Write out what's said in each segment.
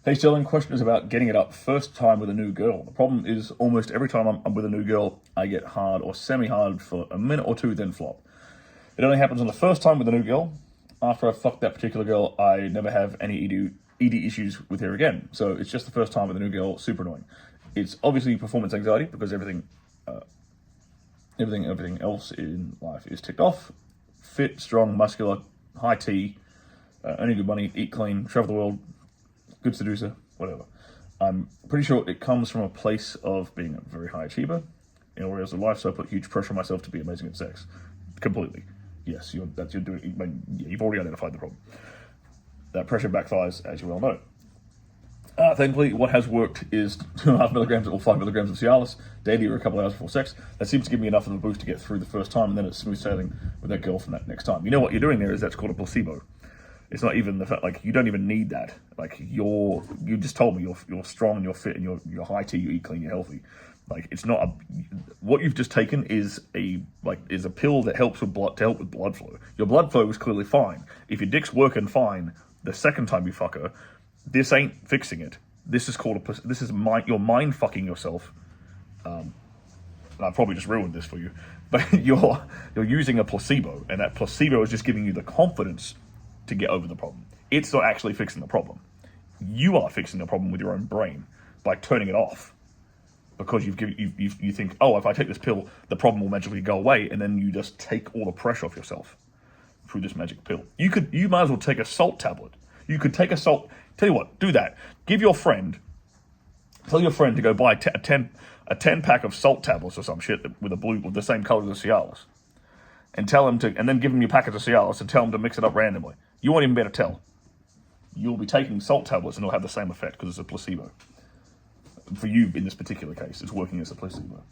Hey Sterling, question is about getting it up first time with a new girl. The problem is almost every time I'm with a new girl, I get hard or semi-hard for a minute or two, then flop. It only happens on the first time with a new girl. After I fuck that particular girl, I never have any ED issues with her again. So it's just the first time with a new girl, super annoying. It's obviously performance anxiety because everything else in life is ticked off. Fit, strong, muscular, high T, earning good money, eat clean, travel the world, good seducer, whatever. I'm pretty sure it comes from a place of being a very high achiever in all areas of life, so I put huge pressure on myself to be amazing at sex. Completely. Yes, you've already identified the problem. That pressure backfires, as you well know. Thankfully, what has worked is 2.5 milligrams or 5 milligrams of Cialis daily or a couple of hours before sex. That seems to give me enough of a boost to get through the first time, and then it's smooth sailing with that girl from that next time. You know what you're doing there is that's called a placebo. It's not even the fact, like, you don't even need that. Like, you just told me you're strong and you're fit and you're high T, you eat clean, you're healthy. Like, it's not what you've just taken is a pill that helps with help with blood flow. Your blood flow is clearly fine. If your dick's working fine the second time you fuck her, this ain't fixing it. This is called you're mind fucking yourself. And I've probably just ruined this for you, but you're using a placebo, and that placebo is just giving you the confidence to get over the problem. It's not actually fixing the problem. You are fixing the problem with your own brain by turning it off, because you think, oh, if I take this pill, the problem will magically go away, and then you just take all the pressure off yourself through this magic pill. You might as well take a salt tablet. You could take a salt. Tell you what, do that. Tell your friend to go buy a 10 pack of salt tablets or some shit with the same color as the Cialis, and then give him your packets of Cialis and tell him to mix it up randomly. You won't even be able to tell. You'll be taking salt tablets and it'll have the same effect because it's a placebo. For you, in this particular case, it's working as a placebo.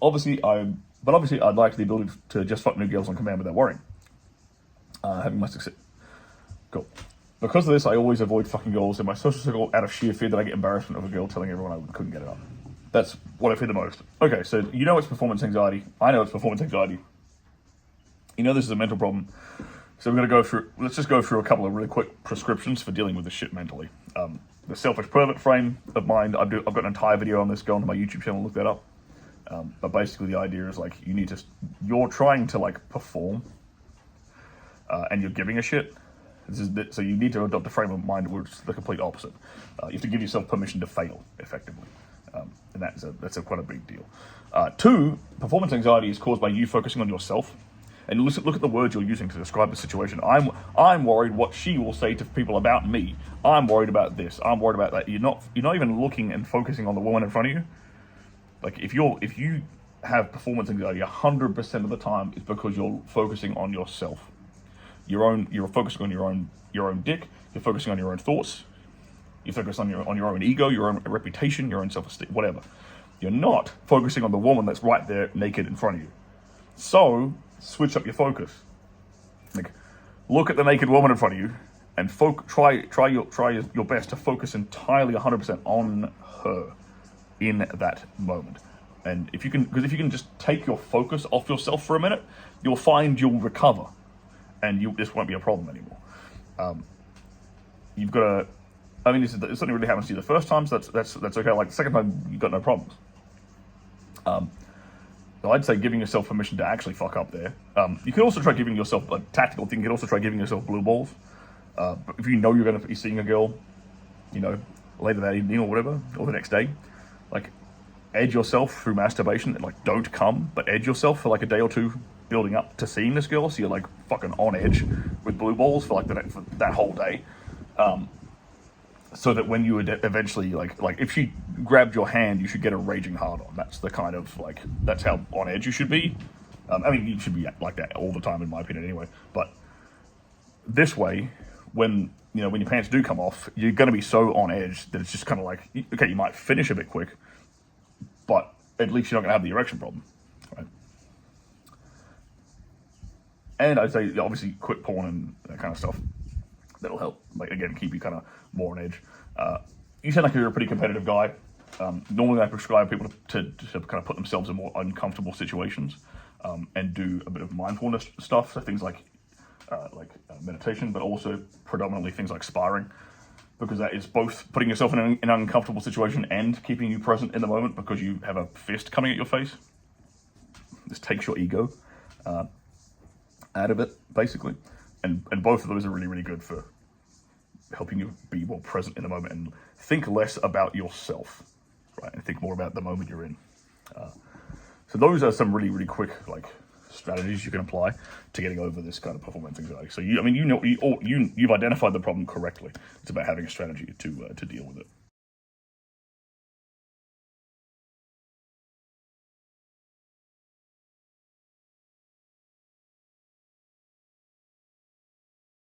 Obviously, I'd like the ability to just fuck new girls on command without worrying. Having my success. Cool. Because of this, I always avoid fucking girls in my social circle out of sheer fear that I get embarrassment of a girl telling everyone I couldn't get it up. That's what I fear the most. Okay, so you know it's performance anxiety. I know it's performance anxiety. You know this is a mental problem. So let's just go through a couple of really quick prescriptions for dealing with this shit mentally. The selfish pervert frame of mind, I've got an entire video on this, go onto my YouTube channel, look that up. But basically the idea is, like, you're trying to, like, perform, and you're giving a shit. So you need to adopt a frame of mind where it's the complete opposite. You have to give yourself permission to fail, effectively. And that's quite a big deal. 2, performance anxiety is caused by you focusing on yourself. And look at the words you're using to describe the situation. I'm worried what she will say to people about me. I'm worried about this. I'm worried about that. You're not even looking and focusing on the woman in front of you. Like, if you have performance anxiety 100% of the time, it's because you're focusing on yourself. You're focusing on your own dick. You're focusing on your own thoughts. You focus on your own ego, your own reputation, your own self-esteem, whatever. You're not focusing on the woman that's right there naked in front of you. So switch up your focus. Like, look at the naked woman in front of you and try your best to focus entirely 100% on her in that moment. And if you can just take your focus off yourself for a minute, you'll find you'll recover, and this won't be a problem anymore. You've got to. I mean, this something really happens to you the first time, so that's okay. Like, the second time, you've got no problems. So I'd say giving yourself permission to actually fuck up there. You can also try giving yourself a tactical thing. You can also try giving yourself blue balls. If you know you're going to be seeing a girl, later that evening or whatever, or the next day, like, edge yourself through masturbation. Like, don't come, but edge yourself for like a day or two building up to seeing this girl, so you're like fucking on edge with blue balls for like for that whole day. So that when you would eventually, like if she grabbed your hand, you should get a raging hard on. That's the kind of, like, that's how on edge you should be. I mean, you should be like that all the time, in my opinion, anyway. But this way, when your pants do come off, you're going to be so on edge that it's just kind of like, okay, you might finish a bit quick, but at least you're not going to have the erection problem, right? And I'd say, obviously, quit porn and that kind of stuff. That'll help, like, again, keep you kind of more on edge. You sound like you're a pretty competitive guy. Normally I prescribe people to kind of put themselves in more uncomfortable situations, and do a bit of mindfulness stuff, so things like meditation, but also predominantly things like sparring. because that is both putting yourself in an uncomfortable situation and keeping you present in the moment because you have a fist coming at your face. This takes your ego out of it, basically. And both of those are really, really good for helping you be more present in the moment and think less about yourself, right? And think more about the moment you're in. So those are some really, really quick, strategies you can apply to getting over this kind of performance anxiety. So you've identified the problem correctly. It's about having a strategy to deal with it.